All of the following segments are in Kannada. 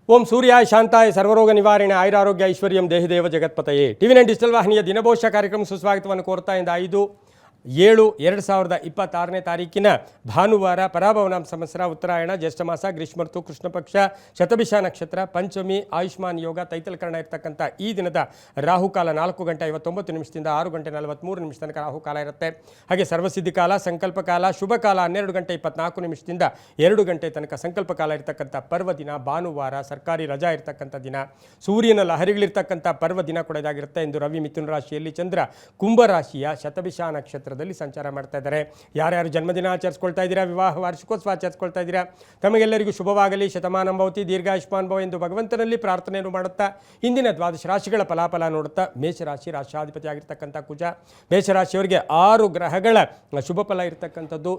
ಓಂ ಸೂರ್ಯಾಯ ಶಾಂತಾಯ ಸರ್ವರೋಗ ನಿವಾರಣೆ ಆಯುರಾರೋಗ್ಯ ಐಶ್ವರ್ಯಂ ದೇಹಿದೇವ ಜಗತ್ಪತಯೇ. ಟಿವಿ9 ಡಿಜಿಟಲ್ ವಾಹಿನಿಯ ದಿನಭೋಷ ಕಾರ್ಯಕ್ರಮ ಸುಸ್ವಾಗತವನ್ನು ಕೋರ್ತಾ ಇಂದ 5/7/2026 ತಾರೀಕಿನ ಭಾನುವಾರ ಪರಾಭವನಾಮ ಸಂವತ್ಸರ ಉತ್ತರಾಯಣ ಜ್ಯೇಷ್ಠ ಮಾಸ ಗ್ರೀಷ್ಮ ಋತು ಕೃಷ್ಣ ಪಕ್ಷ ಶತಭಿಷ ನಕ್ಷತ್ರ ಪಂಚಮಿ ಆಯುಷ್ಮಾನ್ ಯೋಗ ತೈತಲಕರಣ ಇರತಕ್ಕಂಥ ಈ ದಿನದ ರಾಹುಕಾಲ 4:59 6:43 ತನಕ ರಾಹುಕಾಲ ಇರುತ್ತೆ. ಹಾಗೆ ಸರ್ವಸಿದ್ಧಿ ಕಾಲ, ಸಂಕಲ್ಪ ಕಾಲ, ಶುಭ ಕಾಲ 12:24 2 ಗಂಟೆ ತನಕ ಸಂಕಲ್ಪ ಕಾಲ ಇರತಕ್ಕಂಥ ಪರ್ವ ದಿನ ಭಾನುವಾರ, ಸರ್ಕಾರಿ ರಜಾ ಇರತಕ್ಕಂಥ ದಿನ, ಸೂರ್ಯನ ಲಹರಿಗಳಿರ್ತಕ್ಕಂಥ ಪರ್ವ ದಿನ ಕೂಡ ಇದಾಗಿರುತ್ತೆ. ಇಂದು ರವಿ ಮಿಥುನ ರಾಶಿಯಲ್ಲಿ, ಚಂದ್ರ ಕುಂಭ ರಾಶಿಯ ಶತಭಿಷ ನಕ್ಷತ್ರದಲ್ಲಿ ಸಂಚಾರ ಮಾಡ್ತಾ ಇದ್ದಾರೆ. ಯಾರ್ಯಾರು ಜನ್ಮದಿನ ಆಚರಿಸ್ಕೊಳ್ತಾ ಇದ್ದೀರಾ, ವಿವಾಹ ವಾರ್ಷಿಕೋತ್ಸವ ಆಚರಿಸ್ಕೊಳ್ತಾ ಇದ್ದೀರಾ, ತಮಗೆಲ್ಲರಿಗೂ ಶುಭವಾಗಲಿ, ಶತಮಾನಂ ಭವತಿ, ದೀರ್ಘಾಯುಷ್ಮಾನ್ ಭವ ಎಂದು ಭಗವಂತನಲ್ಲಿ ಪ್ರಾರ್ಥನೆಯನ್ನು ಮಾಡುತ್ತಾ ಇಂದಿನ ದ್ವಾದಶ ರಾಶಿಗಳ ಫಲಾಫಲ ನೋಡುತ್ತಾ ಮೇಷರಾಶಿ ರಾಶಾಧಿಪತಿ ಆಗಿರ್ತಕ್ಕಂಥ ಕುಜ, ಮೇಷರಾಶಿಯವರಿಗೆ 6 ಗ್ರಹಗಳ ಶುಭ ಫಲ ಇರತಕ್ಕಂಥದ್ದು.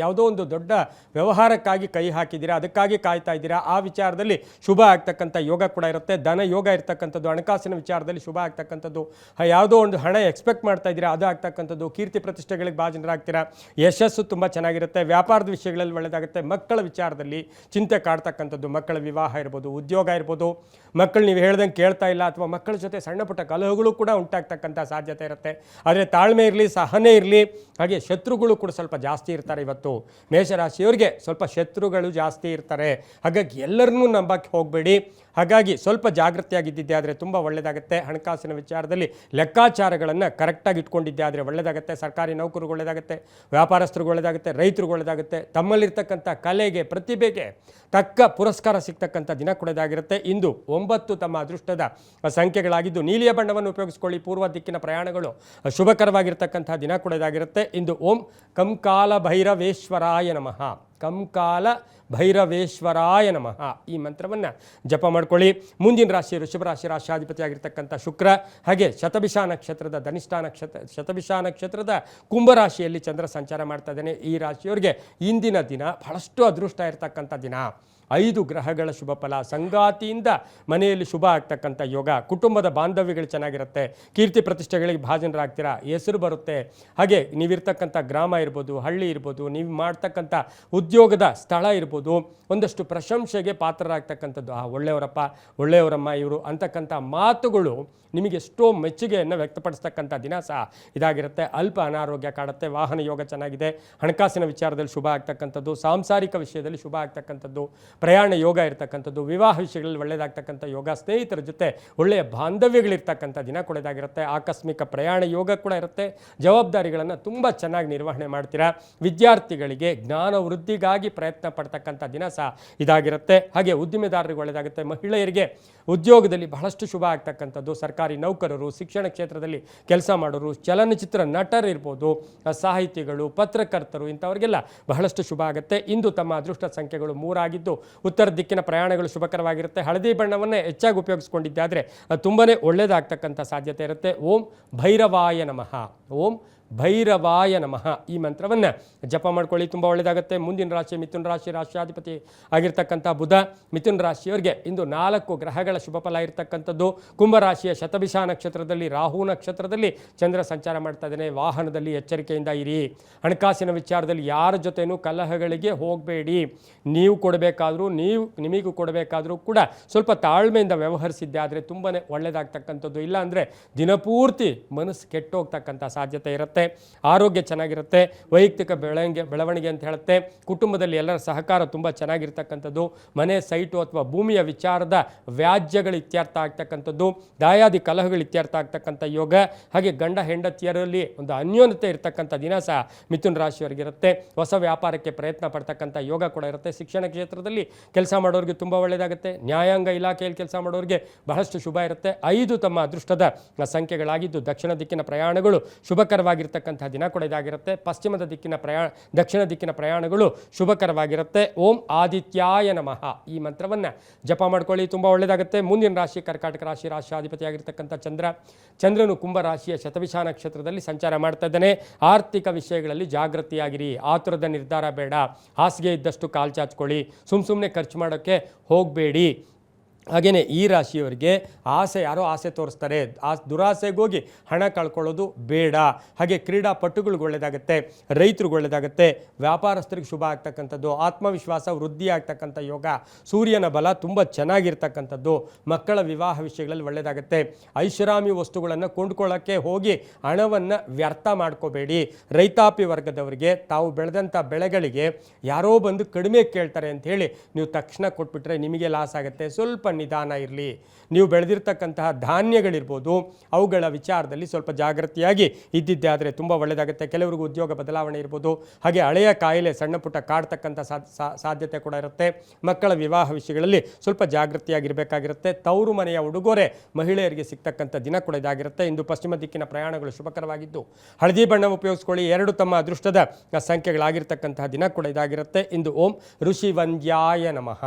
ಯಾವುದೋ ಒಂದು ದೊಡ್ಡ ವ್ಯವಹಾರಕ್ಕಾಗಿ ಕೈ ಹಾಕಿದ್ದೀರಾ, ಅದಕ್ಕಾಗಿ ಕಾಯ್ತಾ ಇದ್ದೀರಾ, ಆ ವಿಚಾರದಲ್ಲಿ ಶುಭ ಆಗ್ತಕ್ಕಂಥ ಯೋಗ ಕೂಡ ಇರುತ್ತೆ. ಧನ ಯೋಗ ಇರ್ತಕ್ಕಂಥದ್ದು, ಹಣಕಾಸಿನ ವಿಚಾರದಲ್ಲಿ ಶುಭ ಆಗ್ತಕ್ಕಂಥದ್ದು. ಯಾವುದೋ ಒಂದು ಹಣ ಎಕ್ಸ್ಪೆಕ್ಟ್ ಮಾಡ್ತಾ ಇದ್ದೀರಾ, ಅದು ಆಗ್ತಕ್ಕಂಥದ್ದು. ಕೀರ್ತಿ ಪ್ರತಿಷ್ಠೆಗಳಿಗೆ ಭಾಜನರಾಗ್ತೀರಾ, ಯಶಸ್ಸು ತುಂಬ ಚೆನ್ನಾಗಿರುತ್ತೆ. ವ್ಯಾಪಾರದ ವಿಷಯಗಳಲ್ಲಿ ಒಳ್ಳೆಯದಾಗುತ್ತೆ. ಮಕ್ಕಳ ವಿಚಾರದಲ್ಲಿ ಚಿಂತೆ ಕಾಡ್ತಕ್ಕಂಥದ್ದು, ಮಕ್ಕಳ ವಿವಾಹ ಇರ್ಬೋದು, ಉದ್ಯೋಗ ಇರ್ಬೋದು, ಮಕ್ಕಳು ನೀವು ಹೇಳ್ದಂಗೆ ಕೇಳ್ತಾ ಇಲ್ಲ ಅಥವಾ ಮಕ್ಕಳ ಜೊತೆ ಸಣ್ಣ ಪುಟ್ಟ ಕಲಹಗಳು ಕೂಡ ಉಂಟಾಗ್ತಕ್ಕಂಥ ಸಾಧ್ಯತೆ ಇರುತ್ತೆ. ಆದರೆ ತಾಳ್ಮೆ ಇರಲಿ, ಸಹನೆ ಇರಲಿ. ಹಾಗೆ ಶತ್ರುಗಳು ಕೂಡ ಸ್ವಲ್ಪ ಜಾಸ್ತಿ ಇರ್ತಾರೆ. ಇವತ್ತು ಮೇಷರಾಶಿಯವರಿಗೆ ಸ್ವಲ್ಪ ಶತ್ರುಗಳು ಜಾಸ್ತಿ ಇರ್ತಾರೆ. ಹಾಗಾಗಿ ಎಲ್ಲರನ್ನೂ ನಂಬಕ್ಕೆ ಹೋಗಬೇಡಿ. ಹಾಗಾಗಿ ಸ್ವಲ್ಪ ಜಾಗೃತಿಯಾಗಿದ್ದಿದ್ದೆ ಆದರೆ ತುಂಬ ಒಳ್ಳೆಯದಾಗುತ್ತೆ. ಹಣಕಾಸಿನ ವಿಚಾರದಲ್ಲಿ ಲೆಕ್ಕಾಚಾರಗಳನ್ನು ಕರೆಕ್ಟಾಗಿ ಇಟ್ಕೊಂಡಿದ್ದೆ ಆದರೆ ಒಳ್ಳೆಯದಾಗುತ್ತೆ. ಸರ್ಕಾರಿ ನೌಕರಿಗೆ ಒಳ್ಳೆಯದಾಗುತ್ತೆ, ವ್ಯಾಪಾರಸ್ಥರಿಗೆ ಒಳ್ಳೆಯದಾಗುತ್ತೆ, ರೈತರಿಗೆ ಒಳ್ಳೆಯದಾಗುತ್ತೆ. ತಮ್ಮಲ್ಲಿರ್ತಕ್ಕಂಥ ಕಲೆಗೆ, ಪ್ರತಿಭೆಗೆ ತಕ್ಕ ಪುರಸ್ಕಾರ ಸಿಗ್ತಕ್ಕಂಥ ದಿನ ಕೊಡೋದಾಗಿರುತ್ತೆ. ಇಂದು 9 ತಮ್ಮ ಅದೃಷ್ಟದ ಸಂಖ್ಯೆಗಳಾಗಿದ್ದು ನೀಲಿಯ ಬಣ್ಣವನ್ನು ಉಪಯೋಗಿಸ್ಕೊಳ್ಳಿ. ಪೂರ್ವ ದಿಕ್ಕಿನ ಪ್ರಯಾಣಗಳು ಶುಭಕರವಾಗಿರ್ತಕ್ಕಂಥ ದಿನ ಕೊಡೋದಾಗಿರುತ್ತೆ. ಇಂದು ಓಂ ಕಂಕಾಲ ಭೈರವೇಶ್ವರಾಯ ನಮಃ, ಕಂಕಾಲ ಭೈರವೇಶ್ವರಾಯ ನಮಃ ಈ ಮಂತ್ರವನ್ನು ಜಪ ಮಾಡ್ಕೊಳ್ಳಿ. ಮುಂದಿನ ರಾಶಿ ವೃಷಭ ರಾಶಿ, ರಾಶಾಧಿಪತಿ ಆಗಿರ್ತಕ್ಕಂಥ ಶುಕ್ರ. ಹಾಗೆ ಶತಭಿಷ ನಕ್ಷತ್ರದ ಧನಿಷ್ಠ ನಕ್ಷತ್ರ, ಶತಭಿಷ ನಕ್ಷತ್ರದ ಕುಂಭರಾಶಿಯಲ್ಲಿ ಚಂದ್ರ ಸಂಚಾರ ಮಾಡ್ತಾ ಇದ್ದಾನೆ. ಈ ರಾಶಿಯವರಿಗೆ ಇಂದಿನ ದಿನ ಬಹಳಷ್ಟು ಅದೃಷ್ಟ ಇರತಕ್ಕಂಥ ದಿನ. 5 ಗ್ರಹಗಳ ಶುಭ ಫಲ, ಸಂಗಾತಿಯಿಂದ ಮನೆಯಲ್ಲಿ ಶುಭ ಆಗ್ತಕ್ಕಂಥ ಯೋಗ, ಕುಟುಂಬದ ಬಾಂಧವ್ಯಗಳು ಚೆನ್ನಾಗಿರುತ್ತೆ, ಕೀರ್ತಿ ಪ್ರತಿಷ್ಠೆಗಳಿಗೆ ಭಾಜನರಾಗ್ತೀರಾ, ಹೆಸರು ಬರುತ್ತೆ. ಹಾಗೆ ನೀವಿರ್ತಕ್ಕಂಥ ಗ್ರಾಮ ಇರ್ಬೋದು, ಹಳ್ಳಿ ಇರ್ಬೋದು, ನೀವು ಮಾಡ್ತಕ್ಕಂಥ ಉದ್ಯೋಗದ ಸ್ಥಳ ಇರ್ಬೋದು, ಒಂದಷ್ಟು ಪ್ರಶಂಸೆಗೆ ಪಾತ್ರರಾಗ್ತಕ್ಕಂಥದ್ದು. ಒಳ್ಳೆಯವರಪ್ಪ, ಒಳ್ಳೆಯವರಮ್ಮ ಇವರು ಅಂತಕ್ಕಂಥ ಮಾತುಗಳು ನಿಮಗೆ ಎಷ್ಟೋ ಮೆಚ್ಚುಗೆಯನ್ನು ವ್ಯಕ್ತಪಡಿಸ್ತಕ್ಕಂಥ ದಿನ ಸಹ ಇದಾಗಿರುತ್ತೆ. ಅಲ್ಪ ಅನಾರೋಗ್ಯ ಕಾಡುತ್ತೆ. ವಾಹನ ಯೋಗ ಚೆನ್ನಾಗಿದೆ. ಹಣಕಾಸಿನ ವಿಚಾರದಲ್ಲಿ ಶುಭ ಆಗ್ತಕ್ಕಂಥದ್ದು, ಸಾಂಸಾರಿಕ ವಿಷಯದಲ್ಲಿ ಶುಭ ಆಗ್ತಕ್ಕಂಥದ್ದು, ಪ್ರಯಾಣ ಯೋಗ ಇರ್ತಕ್ಕಂಥದ್ದು, ವಿವಾಹ ವಿಷಯಗಳಲ್ಲಿ ಒಳ್ಳೆಯದಾಗ್ತಕ್ಕಂಥ ಯೋಗ, ಸ್ನೇಹಿತರ ಜೊತೆ ಒಳ್ಳೆಯ ಬಾಂಧವ್ಯಗಳಿರ್ತಕ್ಕಂಥ ದಿನ ಕೊಡೋದಾಗಿರುತ್ತೆ. ಆಕಸ್ಮಿಕ ಪ್ರಯಾಣ ಯೋಗ ಕೂಡ ಇರುತ್ತೆ. ಜವಾಬ್ದಾರಿಗಳನ್ನು ತುಂಬ ಚೆನ್ನಾಗಿ ನಿರ್ವಹಣೆ ಮಾಡ್ತೀರಾ. ವಿದ್ಯಾರ್ಥಿಗಳಿಗೆ ಜ್ಞಾನ ವೃದ್ಧಿಗಾಗಿ ಪ್ರಯತ್ನ ಪಡ್ತಕ್ಕಂಥ ದಿನ ಸಹ ಇದಾಗಿರುತ್ತೆ. ಹಾಗೆ ಉದ್ದಿಮೆದಾರರಿಗೆ ಒಳ್ಳೆಯದಾಗುತ್ತೆ. ಮಹಿಳೆಯರಿಗೆ ಉದ್ಯೋಗದಲ್ಲಿ ಬಹಳಷ್ಟು ಶುಭ ಆಗ್ತಕ್ಕಂಥದ್ದು. ಸರ್ಕಾರಿ ನೌಕರರು, ಶಿಕ್ಷಣ ಕ್ಷೇತ್ರದಲ್ಲಿ ಕೆಲಸ ಮಾಡೋರು, ಚಲನಚಿತ್ರ ನಟರಿರ್ಬೋದು, ಸಾಹಿತಿಗಳು, ಪತ್ರಕರ್ತರು, ಇಂಥವ್ರಿಗೆಲ್ಲ ಬಹಳಷ್ಟು ಶುಭ ಆಗುತ್ತೆ. ಇಂದು ತಮ್ಮ ಅದೃಷ್ಟ ಸಂಖ್ಯೆಗಳು 3 ಆಗಿದ್ದು ಉತ್ತರ ದಿಕ್ಕಿನ ಪ್ರಯಾಣಗಳು ಶುಭಕರವಾಗಿರುತ್ತೆ. ಹಳದಿ ಬಣ್ಣವನ್ನೇ ಹೆಚ್ಚಾಗಿ ಉಪಯೋಗಿಸ್ಕೊಂಡಿದ್ದೆ ಆದರೆ ತುಂಬಾ ಒಳ್ಳೆಯದಾಗ್ತಕ್ಕಂಥ ಸಾಧ್ಯತೆ ಇರುತ್ತೆ. ಓಂ ಭೈರವಾಯ ನಮಃ, ಓಂ ಭೈರವಾಯ ನಮಃ ಈ ಮಂತ್ರವನ್ನು ಜಪ ಮಾಡ್ಕೊಳ್ಳಿ, ತುಂಬ ಒಳ್ಳೆಯದಾಗುತ್ತೆ. ಮುಂದಿನ ರಾಶಿ ಮಿಥುನ ರಾಶಿ, ರಾಶಿಯಾಧಿಪತಿ ಆಗಿರ್ತಕ್ಕಂಥ ಬುಧ. ಮಿಥುನ ರಾಶಿಯವರಿಗೆ ಇಂದು 4 ಗ್ರಹಗಳ ಶುಭ ಫಲ ಇರತಕ್ಕಂಥದ್ದು. ಕುಂಭರಾಶಿಯ ಶತಭಿಷ ನಕ್ಷತ್ರದಲ್ಲಿ, ರಾಹು ನಕ್ಷತ್ರದಲ್ಲಿ ಚಂದ್ರ ಸಂಚಾರ ಮಾಡ್ತಾ ಇದ್ದಾನೆ. ವಾಹನದಲ್ಲಿ ಎಚ್ಚರಿಕೆಯಿಂದ ಇರಿ. ಹಣಕಾಸಿನ ವಿಚಾರದಲ್ಲಿ ಯಾರ ಜೊತೆನೂ ಕಲಹಗಳಿಗೆ ಹೋಗಬೇಡಿ. ನೀವು ಕೊಡಬೇಕಾದ್ರೂ, ನಿಮಗೂ ಕೊಡಬೇಕಾದ್ರೂ ಕೂಡ ಸ್ವಲ್ಪ ತಾಳ್ಮೆಯಿಂದ ವ್ಯವಹರಿಸಿದ್ದೆ ಆದರೆ ತುಂಬಾ ಒಳ್ಳೆಯದಾಗ್ತಕ್ಕಂಥದ್ದು. ಇಲ್ಲಾಂದರೆ ದಿನಪೂರ್ತಿ ಮನಸ್ಸು ಕೆಟ್ಟೋಗ್ತಕ್ಕಂಥ ಸಾಧ್ಯತೆ ಇರುತ್ತೆ. ಆರೋಗ್ಯ ಚೆನ್ನಾಗಿರುತ್ತೆ. ವೈಯಕ್ತಿಕ ಬೆಳವಣಿಗೆ ಅಂತ ಹೇಳುತ್ತೆ. ಕುಟುಂಬದಲ್ಲಿ ಎಲ್ಲರ ಸಹಕಾರ ತುಂಬ ಚೆನ್ನಾಗಿರ್ತಕ್ಕಂಥದ್ದು. ಮನೆ, ಸೈಟು ಅಥವಾ ಭೂಮಿಯ ವಿಚಾರದ ವ್ಯಾಜ್ಯಗಳು ಇತ್ಯರ್ಥ ಆಗ್ತಕ್ಕಂಥದ್ದು. ದಾಯಾದಿ ಕಲಹಗಳು ಇತ್ಯರ್ಥ ಆಗ್ತಕ್ಕಂಥ ಯೋಗ. ಹಾಗೆ ಗಂಡ ಹೆಂಡತಿಯರಲ್ಲಿ ಒಂದು ಅನ್ಯೋನ್ಯತೆ ಇರತಕ್ಕಂಥ ದಿನ ಸಹ ಮಿಥುನ ರಾಶಿಯವರಿಗಿರುತ್ತೆ. ಹೊಸ ವ್ಯಾಪಾರಕ್ಕೆ ಪ್ರಯತ್ನ ಪಡ್ತಕ್ಕಂಥ ಯೋಗ ಕೂಡ ಇರುತ್ತೆ. ಶಿಕ್ಷಣ ಕ್ಷೇತ್ರದಲ್ಲಿ ಕೆಲಸ ಮಾಡೋರಿಗೆ ತುಂಬ ಒಳ್ಳೆಯದಾಗುತ್ತೆ. ನ್ಯಾಯಾಂಗ ಇಲಾಖೆಯಲ್ಲಿ ಕೆಲಸ ಮಾಡೋರಿಗೆ ಬಹಳಷ್ಟು ಶುಭ ಇರುತ್ತೆ. 5 ತಮ್ಮ ಅದೃಷ್ಟದ ಸಂಖ್ಯೆಗಳಾಗಿದ್ದು ದಕ್ಷಿಣ ದಿಕ್ಕಿನ ಪ್ರಯಾಣಗಳು ಶುಭಕರವಾಗಿರ್ತಕ್ಕಂಥ ದಿನ ಕೂಡ ಇದಾಗಿರುತ್ತೆ. ದಕ್ಷಿಣ ದಿಕ್ಕಿನ ಪ್ರಯಾಣಗಳು ಶುಭಕರವಾಗಿರುತ್ತೆ. ಓಂ ಆದಿತ್ಯಾಯ ನಮಃ ಈ ಮಂತ್ರವನ್ನು ಜಪ ಮಾಡ್ಕೊಳ್ಳಿ, ತುಂಬ ಒಳ್ಳೆಯದಾಗುತ್ತೆ. ಮುಂದಿನ ರಾಶಿ ಕರ್ಕಾಟಕ ರಾಶಿ, ರಾಶಿಯಾಧಿಪತಿಯಾಗಿರ್ತಕ್ಕಂಥ ಚಂದ್ರನು ಕುಂಭ ರಾಶಿಯ ಶತಭಿಷ ನಕ್ಷತ್ರದಲ್ಲಿ ಸಂಚಾರ ಮಾಡ್ತಾ ಇದ್ದಾನೆ. ಆರ್ಥಿಕ ವಿಷಯಗಳಲ್ಲಿ ಜಾಗೃತಿಯಾಗಿರಿ. ಆತುರದ ನಿರ್ಧಾರ ಬೇಡ. ಹಾಸಿಗೆ ಇದ್ದಷ್ಟು ಕಾಲು ಚಾಚ್ಕೊಳ್ಳಿ. ಸುಮ್ಮನೆ ಖರ್ಚು ಮಾಡೋಕ್ಕೆ ಹೋಗಬೇಡಿ. ಹಾಗೆಯೇ ಈ ರಾಶಿಯವರಿಗೆ ಯಾರೋ ಆಸೆ ತೋರಿಸ್ತಾರೆ, ದುರಾಸೆಗೋಗಿ ಹಣ ಕಳ್ಕೊಳ್ಳೋದು ಬೇಡ. ಹಾಗೆ ಕ್ರೀಡಾಪಟುಗಳಿಗೆ ಒಳ್ಳೆಯದಾಗುತ್ತೆ, ರೈತರಿಗೆ ಒಳ್ಳೆಯದಾಗುತ್ತೆ, ವ್ಯಾಪಾರಸ್ಥರಿಗೆ ಶುಭ ಆಗ್ತಕ್ಕಂಥದ್ದು, ಆತ್ಮವಿಶ್ವಾಸ ವೃದ್ಧಿ ಆಗ್ತಕ್ಕಂಥ ಯೋಗ, ಸೂರ್ಯನ ಬಲ ತುಂಬ ಚೆನ್ನಾಗಿರ್ತಕ್ಕಂಥದ್ದು, ಮಕ್ಕಳ ವಿವಾಹ ವಿಷಯಗಳಲ್ಲಿ ಒಳ್ಳೆಯದಾಗುತ್ತೆ. ಐಷಾರಾಮಿ ವಸ್ತುಗಳನ್ನು ಕೊಂಡ್ಕೊಳ್ಳೋಕ್ಕೆ ಹೋಗಿ ಹಣವನ್ನು ವ್ಯರ್ಥ ಮಾಡ್ಕೋಬೇಡಿ. ರೈತಾಪಿ ವರ್ಗದವರಿಗೆ ತಾವು ಬೆಳೆದಂಥ ಬೆಳೆಗಳಿಗೆ ಯಾರೋ ಬಂದು ಕಡಿಮೆ ಕೇಳ್ತಾರೆ ಅಂಥೇಳಿ ನೀವು ತಕ್ಷಣ ಕೊಟ್ಬಿಟ್ರೆ ನಿಮಗೆ ಲಾಸ್ ಆಗುತ್ತೆ. ಸ್ವಲ್ಪ ನಿಧಾನ ಇರಲಿ. ನೀವು ಬೆಳೆದಿರ್ತಕ್ಕಂತಹ ಧಾನ್ಯಗಳಿರ್ಬೋದು, ಅವುಗಳ ವಿಚಾರದಲ್ಲಿ ಸ್ವಲ್ಪ ಜಾಗೃತಿಯಾಗಿ ಇದ್ದಿದ್ದೆ ಆದರೆ ತುಂಬ ಒಳ್ಳೆಯದಾಗುತ್ತೆ. ಕೆಲವರಿಗೂ ಉದ್ಯೋಗ ಬದಲಾವಣೆ ಇರ್ಬೋದು. ಹಾಗೆ ಹಳೆಯ ಕಾಯಿಲೆ ಸಣ್ಣ ಪುಟ್ಟ ಕಾಡ್ತಕ್ಕಂಥ ಸಾಧ್ಯತೆ ಕೂಡ ಇರುತ್ತೆ. ಮಕ್ಕಳ ವಿವಾಹ ವಿಷಯಗಳಲ್ಲಿ ಸ್ವಲ್ಪ ಜಾಗೃತಿಯಾಗಿರಬೇಕಾಗಿರುತ್ತೆ. ತವರು ಮನೆಯ ಉಡುಗೊರೆ ಮಹಿಳೆಯರಿಗೆ ಸಿಗ್ತಕ್ಕಂಥ ದಿನ ಕೂಡ ಇದಾಗಿರುತ್ತೆ. ಇಂದು ಪಶ್ಚಿಮ ದಿಕ್ಕಿನ ಪ್ರಯಾಣಗಳು ಶುಭಕರವಾಗಿದ್ದು ಹಳದಿ ಬಣ್ಣ ಉಪಯೋಗಿಸ್ಕೊಳ್ಳಿ. 2 ತಮ್ಮ ಅದೃಷ್ಟದ ಸಂಖ್ಯೆಗಳಾಗಿರ್ತಕ್ಕಂತಹ ದಿನ ಕೂಡ ಇದಾಗಿರುತ್ತೆ. ಇಂದು ಓಂ ಋಷಿ ವಂದ್ಯಾಯ ನಮಃ,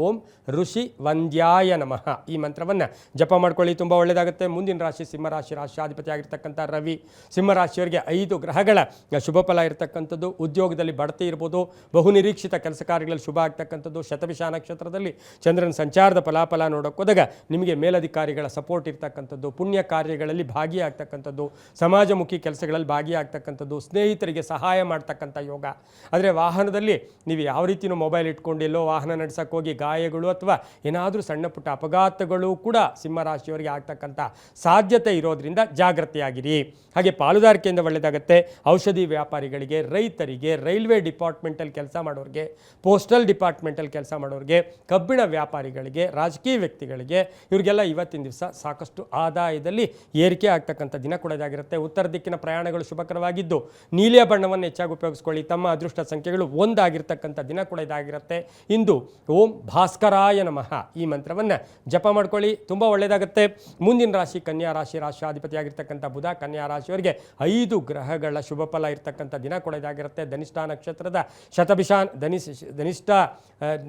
ಓಂ ಋಷಿ ವಂದ್ಯಾಯ ನಮಃ ಈ ಮಂತ್ರವನ್ನು ಜಪ ಮಾಡ್ಕೊಳ್ಳಿ, ತುಂಬ ಒಳ್ಳೆಯದಾಗುತ್ತೆ. ಮುಂದಿನ ರಾಶಿ ಸಿಂಹರಾಶಿ, ರಾಶಿಯಾಧಿಪತಿ ಆಗಿರ್ತಕ್ಕಂಥ ರವಿ. ಸಿಂಹರಾಶಿಯವರಿಗೆ 5 ಗ್ರಹಗಳ ಶುಭ ಫಲ ಇರತಕ್ಕಂಥದ್ದು. ಉದ್ಯೋಗದಲ್ಲಿ ಬಡ್ತಿ ಇರ್ಬೋದು, ಬಹುನಿರೀಕ್ಷಿತ ಕೆಲಸ ಕಾರ್ಯಗಳಲ್ಲಿ ಶುಭ ಆಗ್ತಕ್ಕಂಥದ್ದು. ಶತಭಿಷ ನಕ್ಷತ್ರದಲ್ಲಿ ಚಂದ್ರನ ಸಂಚಾರದ ಫಲಾಫಲ ನೋಡೋಕ್ಕೋದಾಗ ನಿಮಗೆ ಮೇಲಧಿಕಾರಿಗಳ ಸಪೋರ್ಟ್ ಇರ್ತಕ್ಕಂಥದ್ದು, ಪುಣ್ಯ ಕಾರ್ಯಗಳಲ್ಲಿ ಭಾಗಿಯಾಗ್ತಕ್ಕಂಥದ್ದು, ಸಮಾಜಮುಖಿ ಕೆಲಸಗಳಲ್ಲಿ ಭಾಗಿಯಾಗ್ತಕ್ಕಂಥದ್ದು, ಸ್ನೇಹಿತರಿಗೆ ಸಹಾಯ ಮಾಡ್ತಕ್ಕಂಥ ಯೋಗ. ಆದರೆ ವಾಹನದಲ್ಲಿ ನೀವು ಯಾವ ರೀತಿಯೂ ಮೊಬೈಲ್ ಇಟ್ಕೊಂಡು ಎಲ್ಲೋ ವಾಹನ ನಡೆಸೋಕೆ ಹೋಗಿ ಗಾಯಗಳು ಅಥವಾ ಏನಾದರೂ ಸಣ್ಣ ಪುಟ್ಟ ಅಪಘಾತಗಳು ಕೂಡ ಸಿಂಹರಾಶಿಯವರಿಗೆ ಆಗ್ತಕ್ಕಂಥ ಸಾಧ್ಯತೆ ಇರೋದ್ರಿಂದ ಜಾಗೃತಿಯಾಗಿರಿ. ಹಾಗೆ ಪಾಲುದಾರಿಕೆಯಿಂದ ಒಳ್ಳೆಯದಾಗುತ್ತೆ. ಔಷಧಿ ವ್ಯಾಪಾರಿಗಳಿಗೆ, ರೈತರಿಗೆ, ರೈಲ್ವೆ ಡಿಪಾರ್ಟ್ಮೆಂಟಲ್ಲಿ ಕೆಲಸ ಮಾಡೋರಿಗೆ, ಪೋಸ್ಟಲ್ ಡಿಪಾರ್ಟ್ಮೆಂಟಲ್ಲಿ ಕೆಲಸ ಮಾಡೋರಿಗೆ, ಕಬ್ಬಿಣ ವ್ಯಾಪಾರಿಗಳಿಗೆ, ರಾಜಕೀಯ ವ್ಯಕ್ತಿಗಳಿಗೆ, ಇವರಿಗೆಲ್ಲ ಇವತ್ತಿನ ದಿವಸ ಸಾಕಷ್ಟು ಆದಾಯದಲ್ಲಿ ಏರಿಕೆ ಆಗ್ತಕ್ಕಂಥ ದಿನ ಕೂಡ ಇದಾಗಿರುತ್ತೆ. ಉತ್ತರ ದಿಕ್ಕಿನ ಪ್ರಯಾಣಗಳು ಶುಭಕರವಾಗಿದ್ದು ನೀಲಿಯ ಬಣ್ಣವನ್ನು ಹೆಚ್ಚಾಗಿ ಉಪಯೋಗಿಸ್ಕೊಳ್ಳಿ. ತಮ್ಮ ಅದೃಷ್ಟ ಸಂಖ್ಯೆಗಳು 1 ಆಗಿರ್ತಕ್ಕಂಥ ದಿನ ಕೂಡ ಇದಾಗಿರುತ್ತೆ. ಇಂದು ಓಂ ಭಾಸ್ಕರಾಯ ನಮಃ ಈ ಮಂತ್ರವನ್ನು ಜಪ ಮಾಡ್ಕೊಳ್ಳಿ, ತುಂಬ ಒಳ್ಳೆಯದಾಗುತ್ತೆ. ಮುಂದಿನ ರಾಶಿ ಕನ್ಯಾ ರಾಶಿ, ರಾಶಿಯಾಧಿಪತಿಯಾಗಿರ್ತಕ್ಕಂಥ ಬುಧ. ಕನ್ಯಾ ರಾಶಿಯವರಿಗೆ 5 ಗ್ರಹಗಳ ಶುಭ ಫಲ ಇರ್ತಕ್ಕಂಥ ದಿನ ಕೂಡ ಇದಾಗಿರುತ್ತೆ. ಧನಿಷ್ಠ ನಕ್ಷತ್ರದ ಧನಿಷ್ಠ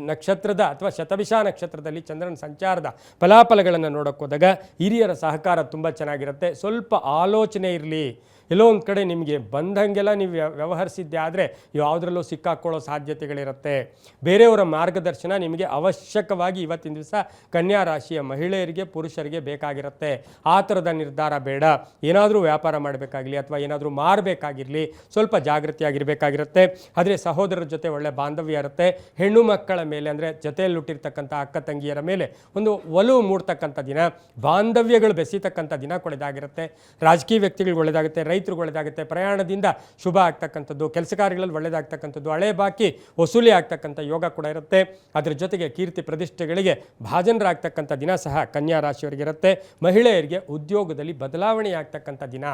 ನಕ್ಷತ್ರದ ಅಥವಾ ಶತಭಿಷ ನಕ್ಷತ್ರದಲ್ಲಿ ಚಂದ್ರನ ಸಂಚಾರದ ಫಲಾಫಲಗಳನ್ನು ನೋಡೋಕ್ಕೋದಾಗ ಹಿರಿಯರ ಸಹಕಾರ ತುಂಬ ಚೆನ್ನಾಗಿರುತ್ತೆ. ಸ್ವಲ್ಪ ಆಲೋಚನೆ ಇರಲಿ. ಎಲ್ಲೋ ಒಂದು ಕಡೆ ನಿಮಗೆ ಬಂದಂಗೆಲ್ಲ ನೀವು ವ್ಯವಹರಿಸಿದ್ದೆ ಆದರೆ ಯಾವುದರಲ್ಲೂ ಸಿಕ್ಕಾಕೊಳ್ಳೋ ಸಾಧ್ಯತೆಗಳಿರುತ್ತೆ. ಬೇರೆಯವರ ಮಾರ್ಗದರ್ಶನ ನಿಮಗೆ ಅವಶ್ಯಕವಾಗಿ ಇವತ್ತಿನ ದಿವಸ ಕನ್ಯಾ ರಾಶಿಯ ಮಹಿಳೆಯರಿಗೆ, ಪುರುಷರಿಗೆ ಬೇಕಾಗಿರುತ್ತೆ. ಆ ಥರದ ನಿರ್ಧಾರ ಬೇಡ. ಏನಾದರೂ ವ್ಯಾಪಾರ ಮಾಡಬೇಕಾಗಲಿ ಅಥವಾ ಏನಾದರೂ ಮಾರಬೇಕಾಗಿರಲಿ ಸ್ವಲ್ಪ ಜಾಗೃತಿಯಾಗಿರಬೇಕಾಗಿರುತ್ತೆ. ಆದರೆ ಸಹೋದರರ ಜೊತೆ ಒಳ್ಳೆ ಬಾಂಧವ್ಯ ಇರುತ್ತೆ. ಹೆಣ್ಣು ಮಕ್ಕಳ ಮೇಲೆ ಅಂದರೆ ಜೊತೆಯಲ್ಲಿ ಹುಟ್ಟಿರ್ತಕ್ಕಂಥ ಅಕ್ಕ ತಂಗಿಯರ ಮೇಲೆ ಒಂದು ಒಲವು ಮೂಡ್ತಕ್ಕಂಥ ದಿನ, ಬಾಂಧವ್ಯಗಳು ಬೆಸೀತಕ್ಕಂಥ ದಿನ ಕೂಡ ಇದಾಗಿರುತ್ತೆ. ರಾಜಕೀಯ ವ್ಯಕ್ತಿಗಳಿಗೆ ಒಳ್ಳೆಯದಾಗುತ್ತೆ, ರೈತರಿಗೆ ಒಳ್ಳೆಯದಾಗುತ್ತೆ. ಪ್ರಯಾಣದಿಂದ ಶುಭ ಆಗ್ತಕ್ಕಂಥದ್ದು, ಕೆಲಸ ಕಾರ್ಯಗಳಲ್ಲಿ ಒಳ್ಳೆಯದಾಗ್ತಕ್ಕಂಥದ್ದು, ಹಳೆ ಬಾಕಿ ವಸೂಲಿ ಆಗ್ತಕ್ಕಂಥ ಯೋಗ ಕೂಡ ಇರುತ್ತೆ. ಅದರ ಜೊತೆಗೆ ಕೀರ್ತಿ ಪ್ರತಿಷ್ಠೆಗಳಿಗೆ ಭಾಜನರಾಗ್ತಕ್ಕಂಥ ದಿನ ಸಹ ಕನ್ಯಾ ರಾಶಿಯವರಿಗೆ ಇರುತ್ತೆ. ಮಹಿಳೆಯರಿಗೆ ಉದ್ಯೋಗದಲ್ಲಿ ಬದಲಾವಣೆ ಆಗ್ತಕ್ಕಂಥ ದಿನ.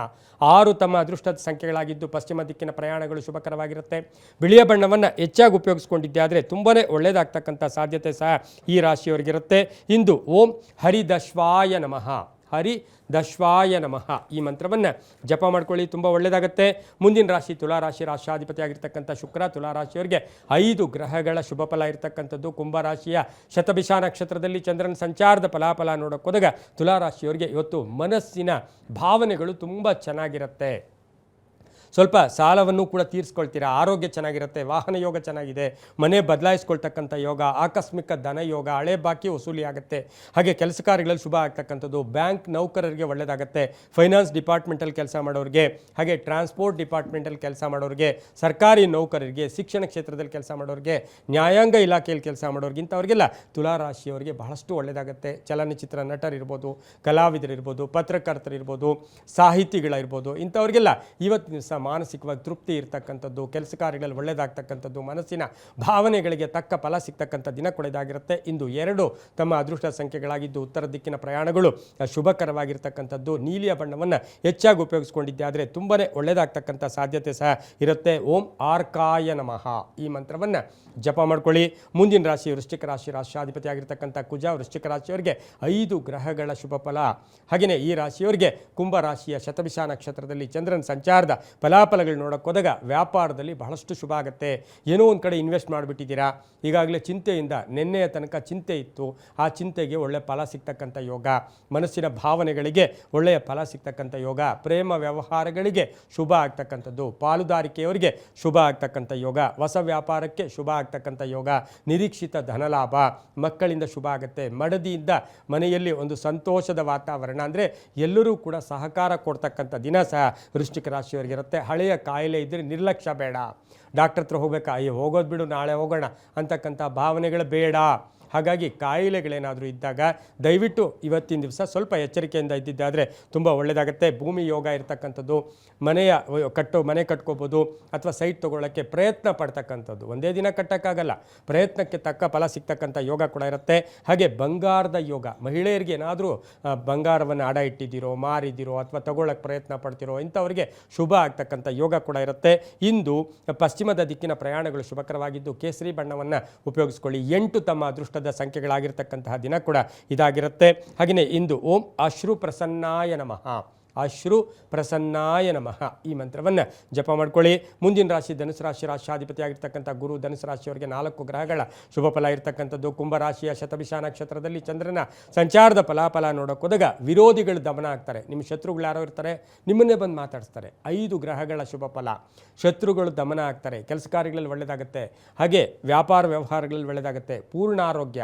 6 ತಮ್ಮ ಅದೃಷ್ಟದ ಸಂಖ್ಯೆಗಳಾಗಿದ್ದು ಪಶ್ಚಿಮ ದಿಕ್ಕಿನ ಪ್ರಯಾಣಗಳು ಶುಭಕರವಾಗಿರುತ್ತೆ. ಬಿಳಿಯ ಬಣ್ಣವನ್ನು ಹೆಚ್ಚಾಗಿ ಉಪಯೋಗಿಸ್ಕೊಂಡಿದ್ದೆ ಆದರೆ ತುಂಬಾ ಒಳ್ಳೆಯದಾಗ್ತಕ್ಕಂಥ ಸಾಧ್ಯತೆ ಸಹ ಈ ರಾಶಿಯವರಿಗಿರುತ್ತೆ. ಇಂದು ಓಂ ಹರಿದಶ್ವಾಯ ನಮಃ, ಹರಿದಶ್ವಾಯ ನಮಃ ಈ ಮಂತ್ರವನ್ನು ಜಪ ಮಾಡ್ಕೊಳ್ಳಿ, ತುಂಬ ಒಳ್ಳೆಯದಾಗುತ್ತೆ. ಮುಂದಿನ ರಾಶಿ ತುಲಾರಾಶಿ, ರಾಶಿಯಾಧಿಪತಿಯಾಗಿರ್ತಕ್ಕಂಥ ಶುಕ್ರ. ತುಲಾರಾಶಿಯವರಿಗೆ 5 ಗ್ರಹಗಳ ಶುಭ ಫಲ ಇರತಕ್ಕಂಥದ್ದು. ಕುಂಭರಾಶಿಯ ಶತಭಿಷ ನಕ್ಷತ್ರದಲ್ಲಿ ಚಂದ್ರನ ಸಂಚಾರದ ಫಲಾಫಲ ನೋಡೋಕ್ಕೋದಾಗ ತುಲಾರಾಶಿಯವರಿಗೆ ಇವತ್ತು ಮನಸ್ಸಿನ ಭಾವನೆಗಳು ತುಂಬ ಚೆನ್ನಾಗಿರುತ್ತೆ. ಸ್ವಲ್ಪ ಸಾಲವನ್ನು ಕೂಡ ತೀರಿಸ್ಕೊಳ್ತೀರಾ. ಆರೋಗ್ಯ ಚೆನ್ನಾಗಿರುತ್ತೆ, ವಾಹನ ಯೋಗ ಚೆನ್ನಾಗಿದೆ, ಮನೆ ಬದಲಾಯಿಸ್ಕೊಳ್ತಕ್ಕಂಥ ಯೋಗ, ಆಕಸ್ಮಿಕ ಧನ ಯೋಗ, ಹಳೆ ಬಾಕಿ ವಸೂಲಿ ಆಗುತ್ತೆ. ಹಾಗೆ ಕೆಲಸ ಕಾರ್ಯಗಳಲ್ಲಿ ಶುಭ ಆಗ್ತಕ್ಕಂಥದ್ದು. ಬ್ಯಾಂಕ್ ನೌಕರರಿಗೆ ಒಳ್ಳೆಯದಾಗುತ್ತೆ. ಫೈನಾನ್ಸ್ ಡಿಪಾರ್ಟ್ಮೆಂಟಲ್ಲಿ ಕೆಲಸ ಮಾಡೋರಿಗೆ, ಹಾಗೆ ಟ್ರಾನ್ಸ್ಪೋರ್ಟ್ ಡಿಪಾರ್ಟ್ಮೆಂಟಲ್ಲಿ ಕೆಲಸ ಮಾಡೋರಿಗೆ, ಸರ್ಕಾರಿ ನೌಕರರಿಗೆ, ಶಿಕ್ಷಣ ಕ್ಷೇತ್ರದಲ್ಲಿ ಕೆಲಸ ಮಾಡೋರಿಗೆ, ನ್ಯಾಯಾಂಗ ಇಲಾಖೆಯಲ್ಲಿ ಕೆಲಸ ಮಾಡೋರಿಗೆ, ಇಂಥವ್ರಿಗೆಲ್ಲ ತುಲಾರಾಶಿಯವರಿಗೆ ಬಹಳಷ್ಟು ಒಳ್ಳೆಯದಾಗುತ್ತೆ. ಚಲನಚಿತ್ರ ನಟರಿರ್ಬೋದು, ಕಲಾವಿದರಿರ್ಬೋದು, ಪತ್ರಕರ್ತರಿರ್ಬೋದು, ಸಾಹಿತಿಗಳಿರ್ಬೋದು, ಇಂಥವ್ರಿಗೆಲ್ಲ ಇವತ್ತಿನ ದಿವಸ ಮಾನಸಿಕವಾಗಿ ತೃಪ್ತಿ ಇರ್ತಕ್ಕಂಥದ್ದು, ಕೆಲಸ ಕಾರ್ಯಗಳಲ್ಲಿ ಒಳ್ಳೆಯದಾಗ್ತಕ್ಕಂಥದ್ದು, ಮನಸ್ಸಿನ ಭಾವನೆಗಳಿಗೆ ತಕ್ಕ ಫಲ ಸಿಗ್ತಕ್ಕಂಥ ದಿನ ಕೂಡ ಇದಾಗಿರುತ್ತೆ. ಇಂದು 2 ತಮ್ಮ ಅದೃಷ್ಟ ಸಂಖ್ಯೆಗಳಾಗಿದ್ದು ಉತ್ತರ ದಿಕ್ಕಿನ ಪ್ರಯಾಣಗಳು ಶುಭಕರವಾಗಿರ್ತಕ್ಕಂಥದ್ದು. ನೀಲಿಯ ಬಣ್ಣವನ್ನು ಹೆಚ್ಚಾಗಿ ಉಪಯೋಗಿಸ್ಕೊಂಡಿದ್ದೆ ಆದರೆ ತುಂಬಾ ಒಳ್ಳೆಯದಾಗ್ತಕ್ಕಂಥ ಸಾಧ್ಯತೆ ಸಹ ಇರುತ್ತೆ. ಓಂ ಆರ್ಕಾಯ ನಮಃ ಈ ಮಂತ್ರವನ್ನು ಜಪ ಮಾಡ್ಕೊಳ್ಳಿ. ಮುಂದಿನ ರಾಶಿ ವೃಶ್ಚಿಕ ರಾಶಿ, ರಾಶಿಯಾಧಿಪತಿಯಾಗಿರ್ತಕ್ಕಂಥ ಕುಜ. ವೃಶ್ಚಿಕ ರಾಶಿಯವರಿಗೆ 5 ಗ್ರಹಗಳ ಶುಭ ಫಲ. ಹಾಗೆಯೇ ಈ ರಾಶಿಯವರಿಗೆ ಕುಂಭರಾಶಿಯ ಶತಭಿಷ ನಕ್ಷತ್ರದಲ್ಲಿ ಚಂದ್ರನ ಸಂಚಾರದ ಫಲಾಫಲಗಳು ನೋಡೋಕೆ ಹೋದಾಗ ವ್ಯಾಪಾರದಲ್ಲಿ ಬಹಳಷ್ಟು ಶುಭ ಆಗುತ್ತೆ. ಏನೋ ಒಂದು ಕಡೆ ಇನ್ವೆಸ್ಟ್ ಮಾಡಿಬಿಟ್ಟಿದ್ದೀರಾ, ಈಗಾಗಲೇ ಚಿಂತೆಯಿಂದ ನಿನ್ನೆಯ ತನಕ ಚಿಂತೆ ಇತ್ತು, ಆ ಚಿಂತೆಗೆ ಒಳ್ಳೆಯ ಫಲ ಸಿಗ್ತಕ್ಕಂಥ ಯೋಗ, ಮನಸ್ಸಿನ ಭಾವನೆಗಳಿಗೆ ಒಳ್ಳೆಯ ಫಲ ಸಿಗ್ತಕ್ಕಂಥ ಯೋಗ, ಪ್ರೇಮ ವ್ಯವಹಾರಗಳಿಗೆ ಶುಭ ಆಗ್ತಕ್ಕಂಥದ್ದು, ಪಾಲುದಾರಿಕೆಯವರಿಗೆ ಶುಭ ಆಗ್ತಕ್ಕಂಥ ಯೋಗ, ಹೊಸ ವ್ಯಾಪಾರಕ್ಕೆ ಶುಭ ಆಗ್ತಕ್ಕಂಥ ಯೋಗ, ನಿರೀಕ್ಷಿತ ಧನಲಾಭ, ಮಕ್ಕಳಿಂದ ಶುಭ ಆಗುತ್ತೆ, ಮಡದಿಯಿಂದ ಮನೆಯಲ್ಲಿ ಒಂದು ಸಂತೋಷದ ವಾತಾವರಣ, ಅಂದರೆ ಎಲ್ಲರೂ ಕೂಡ ಸಹಕಾರ ಕೊಡ್ತಕ್ಕಂಥ ದಿನ ಸಹ ವೃಶ್ಚಿಕ ರಾಶಿಯವರಿಗಿರುತ್ತೆ. ಹಳೆಯ ಕಾಯಿಲೆ ಇದ್ದರೆ ನಿರ್ಲಕ್ಷ್ಯ ಬೇಡ, ಡಾಕ್ಟರ್ ಹತ್ರ ಹೋಗ್ಬೇಕಾ, ಅಯ್ಯೋ ಹೋಗೋದು ಬಿಡು ನಾಳೆ ಹೋಗೋಣ ಅಂತಕ್ಕಂಥ ಭಾವನೆಗಳು ಬೇಡ. ಹಾಗಾಗಿ ಕಾಯಿಲೆಗಳೇನಾದರೂ ಇದ್ದಾಗ ದಯವಿಟ್ಟು ಇವತ್ತಿನ ದಿವಸ ಸ್ವಲ್ಪ ಎಚ್ಚರಿಕೆಯಿಂದ ಇದ್ದಿದ್ದಾದರೆ ತುಂಬ ಒಳ್ಳೆಯದಾಗುತ್ತೆ. ಭೂಮಿ ಯೋಗ ಇರತಕ್ಕಂಥದ್ದು, ಮನೆ ಕಟ್ಕೋಬೋದು ಅಥವಾ ಸೈಟ್ ತೊಗೊಳ್ಳೋಕ್ಕೆ ಪ್ರಯತ್ನ ಪಡ್ತಕ್ಕಂಥದ್ದು, ಒಂದೇ ದಿನ ಕಟ್ಟೋಕ್ಕಾಗಲ್ಲ, ಪ್ರಯತ್ನಕ್ಕೆ ತಕ್ಕ ಫಲ ಸಿಗ್ತಕ್ಕಂಥ ಯೋಗ ಕೂಡ ಇರುತ್ತೆ. ಹಾಗೆ ಬಂಗಾರದ ಯೋಗ, ಮಹಿಳೆಯರಿಗೆ ಏನಾದರೂ ಬಂಗಾರವನ್ನು ಅಡ ಇಟ್ಟಿದ್ದೀರೋ, ಮಾರಿದ್ದೀರೋ ಅಥವಾ ತಗೊಳ್ಳೋಕ್ಕೆ ಪ್ರಯತ್ನ ಪಡ್ತಿರೋ ಇಂಥವರಿಗೆ ಶುಭ ಆಗ್ತಕ್ಕಂಥ ಯೋಗ ಕೂಡ ಇರುತ್ತೆ. ಇಂದು ಪಶ್ಚಿಮದ ದಿಕ್ಕಿನ ಪ್ರಯಾಣಗಳು ಶುಭಕರವಾಗಿದ್ದು ಕೇಸರಿ ಬಣ್ಣವನ್ನು ಉಪಯೋಗಿಸ್ಕೊಳ್ಳಿ. 8 ತಮ್ಮ ಅದೃಷ್ಟದ ಸಂಖ್ಯೆಗಳಾಗಿರ್ತಕ್ಕಂತಹ ದಿನ ಕೂಡ ಇದಾಗಿರುತ್ತೆ. ಹಾಗೆಯೇ ಇಂದು ಓಂ ಅಶ್ರು ಪ್ರಸನ್ನಾಯ ನಮಃ, ಅಶ್ರು ಪ್ರಸನ್ನಾಯ ನಮಃ ಈ ಮಂತ್ರವನ್ನು ಜಪ ಮಾಡ್ಕೊಳ್ಳಿ. ಮುಂದಿನ ರಾಶಿ ಧನುಸು ರಾಶಿ, ರಾಶಿಯಾಧಿಪತಿ ಆಗಿರ್ತಕ್ಕಂಥ ಗುರು ಧನುಸು ರಾಶಿಯವರಿಗೆ 4 ಗ್ರಹಗಳ ಶುಭ ಫಲ ಇರತಕ್ಕಂಥದ್ದು. ಕುಂಭರಾಶಿಯ ಶತಭಿಷ ನಕ್ಷತ್ರದಲ್ಲಿ ಚಂದ್ರನ ಸಂಚಾರದ ಫಲಾಫಲ ನೋಡೋಕೆ ಹೋದಾಗ ವಿರೋಧಿಗಳು ದಮನ ಆಗ್ತಾರೆ. ನಿಮ್ಮ ಶತ್ರುಗಳು ಯಾರೋ ಇರ್ತಾರೆ, ನಿಮ್ಮನ್ನೇ ಬಂದು ಮಾತಾಡಿಸ್ತಾರೆ. 5 ಗ್ರಹಗಳ ಶುಭ ಫಲ, ಶತ್ರುಗಳು ದಮನ ಆಗ್ತಾರೆ, ಕೆಲಸ ಕಾರ್ಯಗಳಲ್ಲಿ ಒಳ್ಳೆಯದಾಗುತ್ತೆ. ಹಾಗೆ ವ್ಯಾಪಾರ ವ್ಯವಹಾರಗಳಲ್ಲಿ ಒಳ್ಳೆಯದಾಗುತ್ತೆ. ಪೂರ್ಣ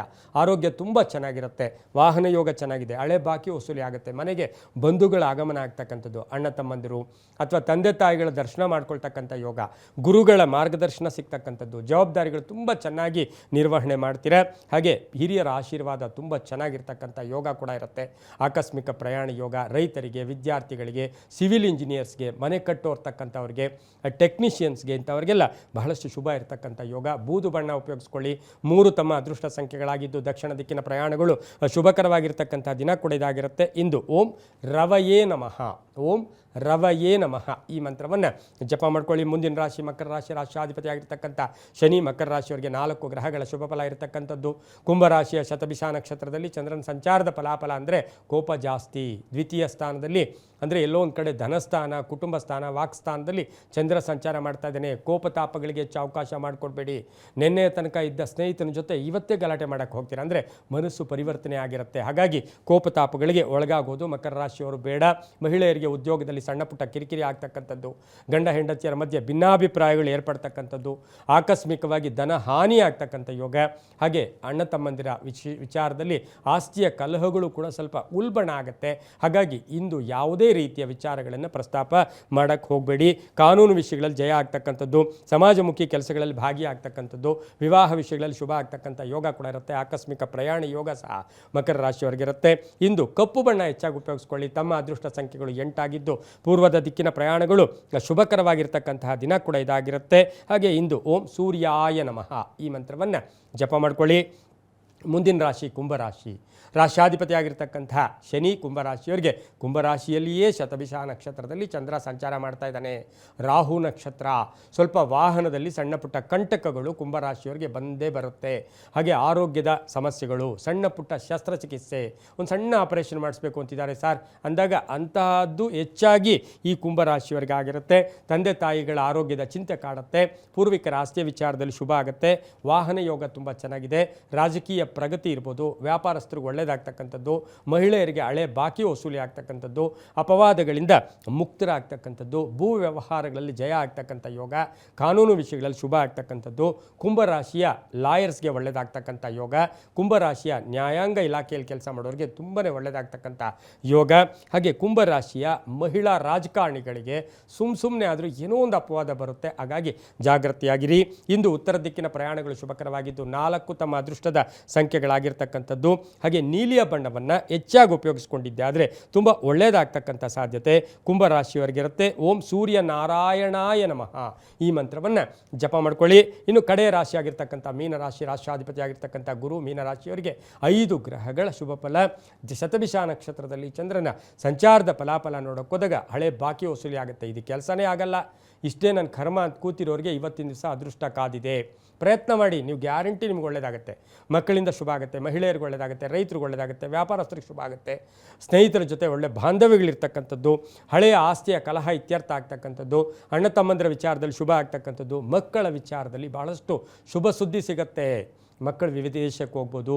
ಆರೋಗ್ಯ ತುಂಬ ಚೆನ್ನಾಗಿರುತ್ತೆ. ವಾಹನ ಯೋಗ ಚೆನ್ನಾಗಿದೆ, ಹಳೆ ಬಾಕಿ ವಸೂಲಿ ಆಗುತ್ತೆ. ಮನೆಗೆ ಬಂಧುಗಳ ಆಗಮನ ಆಗ್ತಕ್ಕಂಥದ್ದು, ಅಣ್ಣ ತಮ್ಮಂದಿರು ಅಥವಾ ತಂದೆ ತಾಯಿಗಳ ದರ್ಶನ ಮಾಡ್ಕೊಳ್ತಕ್ಕಂಥ ಯೋಗ, ಗುರುಗಳ ಮಾರ್ಗದರ್ಶನ ಸಿಗ್ತಕ್ಕಂಥದ್ದು, ಜವಾಬ್ದಾರಿಗಳು ತುಂಬ ಚೆನ್ನಾಗಿ ನಿರ್ವಹಣೆ ಮಾಡ್ತೀರಾ. ಹಾಗೆ ಹಿರಿಯರ ಆಶೀರ್ವಾದ ತುಂಬ ಚೆನ್ನಾಗಿರ್ತಕ್ಕಂಥ ಯೋಗ ಕೂಡ ಇರುತ್ತೆ. ಆಕಸ್ಮಿಕ ಪ್ರಯಾಣ ಯೋಗ ರೈತರಿಗೆ, ವಿದ್ಯಾರ್ಥಿಗಳಿಗೆ, ಸಿವಿಲ್ ಇಂಜಿನಿಯರ್ಸ್ಗೆ, ಮನೆ ಕಟ್ಟೋರ್ತಕ್ಕಂಥವ್ರಿಗೆ, ಟೆಕ್ನಿಷಿಯನ್ಸ್ಗೆ ಇಂಥವ್ರಿಗೆಲ್ಲ ಬಹಳಷ್ಟು ಶುಭ ಇರತಕ್ಕಂಥ ಯೋಗ. ಬೂದು ಬಣ್ಣ ಉಪಯೋಗಿಸ್ಕೊಳ್ಳಿ. 3 ತಮ್ಮ ಅದೃಷ್ಟ ಸಂಖ್ಯೆಗಳಾಗಿದ್ದು ದಕ್ಷಿಣ ದಿಕ್ಕಿನ ಪ್ರಯಾಣಗಳು ಶುಭಕರವಾಗಿರ್ತಕ್ಕಂಥ ದಿನ ಕೂಡ ಇದಾಗಿರುತ್ತೆ. ಇಂದು ಓಂ ರವಯೇ ನಮಃ, ಓಂ ರವಯೇ ನಮಃ ಈ ಮಂತ್ರವನ್ನು ಜಪ ಮಾಡ್ಕೊಳ್ಳಿ. ಮುಂದಿನ ರಾಶಿ ಮಕರ ರಾಶಿ, ರಾಶಿಯಾಧಿಪತಿ ಆಗಿರ್ತಕ್ಕಂಥ ಶನಿ ಮಕರ ರಾಶಿಯವರಿಗೆ 4 ಗ್ರಹಗಳ ಶುಭ ಫಲ ಇರತಕ್ಕಂಥದ್ದು. ಕುಂಭರಾಶಿಯ ಶತಭಿಷ ನಕ್ಷತ್ರದಲ್ಲಿ ಚಂದ್ರನ ಸಂಚಾರದ ಫಲಾಫಲ ಅಂದರೆ ಕೋಪ ಜಾಸ್ತಿ. ದ್ವಿತೀಯ ಸ್ಥಾನದಲ್ಲಿ ಅಂದರೆ ಎಲ್ಲೋ ಒಂದು ಕಡೆ ಧನಸ್ಥಾನ, ಕುಟುಂಬ ಸ್ಥಾನ, ವಾಕ್ಸ್ಥಾನದಲ್ಲಿ ಚಂದ್ರ ಸಂಚಾರ ಮಾಡ್ತಾ ಇದ್ದಾನೆ. ಕೋಪತಾಪಗಳಿಗೆ ಹೆಚ್ಚು ಅವಕಾಶ ಮಾಡಿಕೊಡ್ಬೇಡಿ. ನಿನ್ನೆಯ ತನಕ ಇದ್ದ ಸ್ನೇಹಿತನ ಜೊತೆ ಇವತ್ತೇ ಗಲಾಟೆ ಮಾಡೋಕ್ಕೆ ಹೋಗ್ತೀರಾ ಅಂದರೆ ಮನಸ್ಸು ಪರಿವರ್ತನೆ ಆಗಿರುತ್ತೆ. ಹಾಗಾಗಿ ಕೋಪತಾಪಗಳಿಗೆ ಒಳಗಾಗೋದು ಮಕರ ರಾಶಿಯವರು ಬೇಡ. ಮಹಿಳೆಯರಿಗೆ ಉದ್ಯೋಗದಲ್ಲಿ ಸಣ್ಣ ಪುಟ್ಟ ಕಿರಿಕಿರಿ ಆಗ್ತಕ್ಕಂಥದ್ದು, ಗಂಡ ಹೆಂಡತಿಯರ ಮಧ್ಯೆ ಭಿನ್ನಾಭಿಪ್ರಾಯಗಳು ಏರ್ಪಡ್ತಕ್ಕಂಥದ್ದು, ಆಕಸ್ಮಿಕವಾಗಿ ಧನ ಹಾನಿ ಆಗ್ತಕ್ಕಂಥ ಯೋಗ. ಹಾಗೆ ಅಣ್ಣ ತಮ್ಮಂದಿರ ವಿಚಾರದಲ್ಲಿ ಆಸ್ತಿಯ ಕಲಹಗಳು ಕೂಡ ಸ್ವಲ್ಪ ಉಲ್ಬಣ ಆಗುತ್ತೆ. ಹಾಗಾಗಿ ಇಂದು ಯಾವುದೇ ರೀತಿಯ ವಿಚಾರಗಳನ್ನು ಪ್ರಸ್ತಾಪ ಮಾಡಕ್ಕೆ ಹೋಗಬೇಡಿ. ಕಾನೂನು ವಿಷಯಗಳಲ್ಲಿ ಜಯ ಆಗ್ತಕ್ಕಂಥದ್ದು, ಸಮಾಜಮುಖಿ ಕೆಲಸಗಳಲ್ಲಿ ಭಾಗಿಯಾಗ್ತಕ್ಕಂಥದ್ದು, ವಿವಾಹ ವಿಷಯಗಳಲ್ಲಿ ಶುಭ ಆಗ್ತಕ್ಕಂಥ ಯೋಗ ಕೂಡ ಇರುತ್ತೆ. ಆಕಸ್ಮಿಕ ಪ್ರಯಾಣ ಯೋಗ ಸಹ ಮಕರ ರಾಶಿಯವರಿಗಿರುತ್ತೆ. ಇಂದು ಕಪ್ಪು ಬಣ್ಣ ಹೆಚ್ಚಾಗಿ ಉಪಯೋಗಿಸ್ಕೊಳ್ಳಿ. ತಮ್ಮ ಅದೃಷ್ಟ ಸಂಖ್ಯೆಗಳು 8 ಆಗಿದ್ದು ಪೂರ್ವದ ದಿಕ್ಕಿನ ಪ್ರಯಾಣಗಳು ಶುಭಕರವಾಗಿರ್ತಕ್ಕಂತಹ ದಿನ ಕೂಡ ಇದಾಗಿರುತ್ತೆ. ಹಾಗೆ ಇಂದು ಓಂ ಸೂರ್ಯಾಯ ನಮಃ ಈ ಮಂತ್ರವನ್ನು ಜಪ ಮಾಡ್ಕೊಳ್ಳಿ. ಮುಂದಿನ ರಾಶಿ ಕುಂಭರಾಶಿ, ರಾಶಿಯಾಧಿಪತಿ ಆಗಿರ್ತಕ್ಕಂತಹ ಶನಿ ಕುಂಭರಾಶಿಯವರಿಗೆ ಕುಂಭರಾಶಿಯಲ್ಲಿಯೇ ಶತಭಿಷ ನಕ್ಷತ್ರದಲ್ಲಿ ಚಂದ್ರ ಸಂಚಾರ ಮಾಡ್ತಾ ಇದ್ದಾನೆ. ರಾಹು ನಕ್ಷತ್ರ, ಸ್ವಲ್ಪ ವಾಹನದಲ್ಲಿ ಸಣ್ಣ ಪುಟ್ಟ ಕಂಟಕಗಳು ಕುಂಭರಾಶಿಯವರಿಗೆ ಬಂದೇ ಬರುತ್ತೆ. ಹಾಗೆ ಆರೋಗ್ಯದ ಸಮಸ್ಯೆಗಳು, ಸಣ್ಣ ಪುಟ್ಟ ಶಸ್ತ್ರಚಿಕಿತ್ಸೆ, ಒಂದು ಸಣ್ಣ ಆಪರೇಷನ್ ಮಾಡಿಸ್ಬೇಕು ಅಂತಿದ್ದಾರೆ ಸರ್ ಅಂದಾಗ ಅಂತಹದ್ದು ಹೆಚ್ಚಾಗಿ ಈ ಕುಂಭರಾಶಿಯವರಿಗೆ ಆಗಿರುತ್ತೆ. ತಂದೆ ತಾಯಿಗಳ ಆರೋಗ್ಯದ ಚಿಂತೆ ಕಾಡುತ್ತೆ. ಪೂರ್ವಿಕರ ಆಸ್ತಿಯ ವಿಚಾರದಲ್ಲಿ ಶುಭ ಆಗುತ್ತೆ. ವಾಹನ ಯೋಗ ತುಂಬ ಚೆನ್ನಾಗಿದೆ. ರಾಜಕೀಯ ಪ್ರಗತಿ ಇರ್ಬೋದು, ವ್ಯಾಪಾರಸ್ಥರಿಗೆ ಒಳ್ಳೆಯದಾಗ್ತಕ್ಕಂಥದ್ದು, ಮಹಿಳೆಯರಿಗೆ ಹಳೆ ಬಾಕಿ ವಸೂಲಿ ಆಗ್ತಕ್ಕಂಥದ್ದು, ಅಪವಾದಗಳಿಂದ ಮುಕ್ತರಾಗ್ತಕ್ಕಂಥದ್ದು, ಭೂ ವ್ಯವಹಾರಗಳಲ್ಲಿ ಜಯ ಆಗ್ತಕ್ಕಂಥ ಯೋಗ, ಕಾನೂನು ವಿಷಯಗಳಲ್ಲಿ ಶುಭ ಆಗ್ತಕ್ಕಂಥದ್ದು, ಕುಂಭರಾಶಿಯ ಲಾಯರ್ಸ್ಗೆ ಒಳ್ಳೆಯದಾಗ್ತಕ್ಕಂಥ ಯೋಗ, ಕುಂಭರಾಶಿಯ ನ್ಯಾಯಾಂಗ ಇಲಾಖೆಯಲ್ಲಿ ಕೆಲಸ ಮಾಡೋರಿಗೆ ತುಂಬಾ ಒಳ್ಳೆಯದಾಗ್ತಕ್ಕಂಥ ಯೋಗ. ಹಾಗೆ ಕುಂಭರಾಶಿಯ ಮಹಿಳಾ ರಾಜಕಾರಣಿಗಳಿಗೆ ಸುಮ್ಮನೆ ಆದರೂ ಏನೋ ಒಂದು ಅಪವಾದ ಬರುತ್ತೆ. ಹಾಗಾಗಿ ಜಾಗೃತಿಯಾಗಿರಿ. ಇಂದು ಉತ್ತರ ದಿಕ್ಕಿನ ಪ್ರಯಾಣಗಳು ಶುಭಕರವಾಗಿದ್ದು 4 ತಮ್ಮ ಅದೃಷ್ಟದ ಸಂಖ್ಯೆಗಳಾಗಿರ್ತಕ್ಕಂಥದ್ದು. ಹಾಗೆ ನೀಲಿಯ ಬಣ್ಣವನ್ನು ಹೆಚ್ಚಾಗಿ ಉಪಯೋಗಿಸ್ಕೊಂಡಿದ್ದೆ ಆದರೆ ತುಂಬ ಒಳ್ಳೆಯದಾಗ್ತಕ್ಕಂಥ ಸಾಧ್ಯತೆ ಕುಂಭರಾಶಿಯವರಿಗಿರುತ್ತೆ. ಓಂ ಸೂರ್ಯ ನಾರಾಯಣಾಯ ನಮಃ ಈ ಮಂತ್ರವನ್ನು ಜಪ ಮಾಡ್ಕೊಳ್ಳಿ. ಇನ್ನು ಕಡೆ ರಾಶಿಯಾಗಿರ್ತಕ್ಕಂಥ ಮೀನರಾಶಿ, ರಾಶಿಯಾಧಿಪತಿ ಆಗಿರ್ತಕ್ಕಂಥ ಗುರು ಮೀನರಾಶಿಯವರಿಗೆ 5 ಗ್ರಹಗಳ ಶುಭ ಫಲ. ಶತಭಿಷ ನಕ್ಷತ್ರದಲ್ಲಿ ಚಂದ್ರನ ಸಂಚಾರದ ಫಲಾಫಲ ನೋಡೋಕ್ಕೋದಾಗ ಹಳೆ ಬಾಕಿ ವಸೂಲಿ ಆಗುತ್ತೆ. ಇದು ಕೆಲಸನೇ ಆಗಲ್ಲ, ಇಷ್ಟೇ ನನ್ನ ಕರ್ಮ ಅಂತ ಕೂತಿರೋರಿಗೆ ಇವತ್ತಿನ ದಿವಸ ಅದೃಷ್ಟ ಕಾದಿದೆ. ಪ್ರಯತ್ನ ಮಾಡಿ, ನೀವು ಗ್ಯಾರಂಟಿ ನಿಮ್ಗೆ ಒಳ್ಳೆಯದಾಗುತ್ತೆ. ಮಕ್ಕಳಿಂದ ಶುಭ ಆಗುತ್ತೆ, ಮಹಿಳೆಯರಿಗೆ ಒಳ್ಳೆಯದಾಗುತ್ತೆ, ರೈತರಿಗೆ ಒಳ್ಳೆಯದಾಗುತ್ತೆ, ವ್ಯಾಪಾರಸ್ಥರಿಗೆ ಶುಭ ಆಗುತ್ತೆ, ಸ್ನೇಹಿತರ ಜೊತೆ ಒಳ್ಳೆ ಬಾಂಧವ್ಯಗಳಿರ್ತಕ್ಕಂಥದ್ದು, ಹಳೆಯ ಆಸ್ತಿಯ ಕಲಹ ಇತ್ಯರ್ಥ ಆಗ್ತಕ್ಕಂಥದ್ದು, ಅಣ್ಣ ತಮ್ಮಂದರ ವಿಚಾರದಲ್ಲಿ ಶುಭ ಆಗ್ತಕ್ಕಂಥದ್ದು, ಮಕ್ಕಳ ವಿಚಾರದಲ್ಲಿ ಭಾಳಷ್ಟು ಶುಭ ಸುದ್ದಿ ಸಿಗುತ್ತೆ. ಮಕ್ಕಳು ವಿದೇಶಕ್ಕೆ ಹೋಗ್ಬೋದು,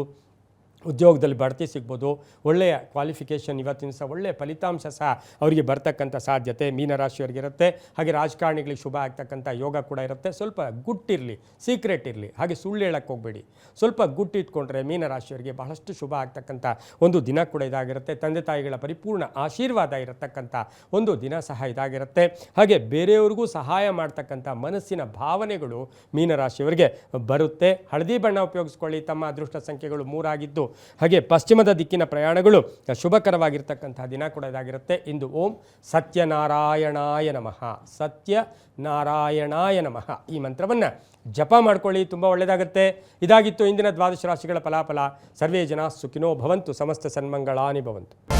ಉದ್ಯೋಗದಲ್ಲಿ ಬಡ್ತಿ ಸಿಗ್ಬೋದು, ಒಳ್ಳೆಯ ಕ್ವಾಲಿಫಿಕೇಷನ್, ಇವತ್ತಿನ ಸಹ ಒಳ್ಳೆಯ ಫಲಿತಾಂಶ ಸಹ ಅವರಿಗೆ ಬರ್ತಕ್ಕಂಥ ಸಾಧ್ಯತೆ ಮೀನರಾಶಿಯವರಿಗಿರುತ್ತೆ. ಹಾಗೆ ರಾಜಕಾರಣಿಗಳಿಗೆ ಶುಭ ಆಗ್ತಕ್ಕಂಥ ಯೋಗ ಕೂಡ ಇರುತ್ತೆ. ಸ್ವಲ್ಪ ಗುಟ್ಟಿರಲಿ, ಸೀಕ್ರೆಟ್ ಇರಲಿ, ಹಾಗೆ ಸುಳ್ಳು ಹೇಳಕ್ಕೆ ಹೋಗಬೇಡಿ. ಸ್ವಲ್ಪ ಗುಟ್ಟಿಟ್ಕೊಂಡ್ರೆ ಮೀನರಾಶಿಯವರಿಗೆ ಬಹಳಷ್ಟು ಶುಭ ಆಗ್ತಕ್ಕಂಥ ಒಂದು ದಿನ ಕೂಡ ಇದಾಗಿರುತ್ತೆ. ತಂದೆ ತಾಯಿಗಳ ಪರಿಪೂರ್ಣ ಆಶೀರ್ವಾದ ಇರತಕ್ಕಂಥ ಒಂದು ದಿನ ಸಹ ಇದಾಗಿರುತ್ತೆ. ಹಾಗೆ ಬೇರೆಯವ್ರಿಗೂ ಸಹಾಯ ಮಾಡ್ತಕ್ಕಂಥ ಮನಸ್ಸಿನ ಭಾವನೆಗಳು ಮೀನರಾಶಿಯವರಿಗೆ ಬರುತ್ತೆ. ಹಳದಿ ಬಣ್ಣ ಉಪಯೋಗಿಸ್ಕೊಳ್ಳಿ. ತಮ್ಮ ಅದೃಷ್ಟ ಸಂಖ್ಯೆಗಳು 3 ಆಗಿದ್ದು, ಹಾಗೆ ಪಶ್ಚಿಮದ ದಿಕ್ಕಿನ ಪ್ರಯಾಣಗಳು ಶುಭಕರವಾಗಿರ್ತಕ್ಕಂತಹ ದಿನ ಕೂಡ ಇದಾಗಿರುತ್ತೆ. ಇಂದು ಓಂ ಸತ್ಯನಾರಾಯಣಾಯ ನಮಃ, ಸತ್ಯನಾರಾಯಣಾಯ ನಮಃ ಈ ಮಂತ್ರವನ್ನು ಜಪ ಮಾಡ್ಕೊಳ್ಳಿ, ತುಂಬ ಒಳ್ಳೆಯದಾಗುತ್ತೆ. ಇದಾಗಿತ್ತು ಇಂದಿನ ದ್ವಾದಶ ರಾಶಿಗಳ ಫಲಾಫಲ. ಸರ್ವೇ ಜನ ಸುಖಿನೋ ಭವಂತು, ಸಮಸ್ತ ಸನ್ಮಂಗಳಾನಿ ಭವಂತು.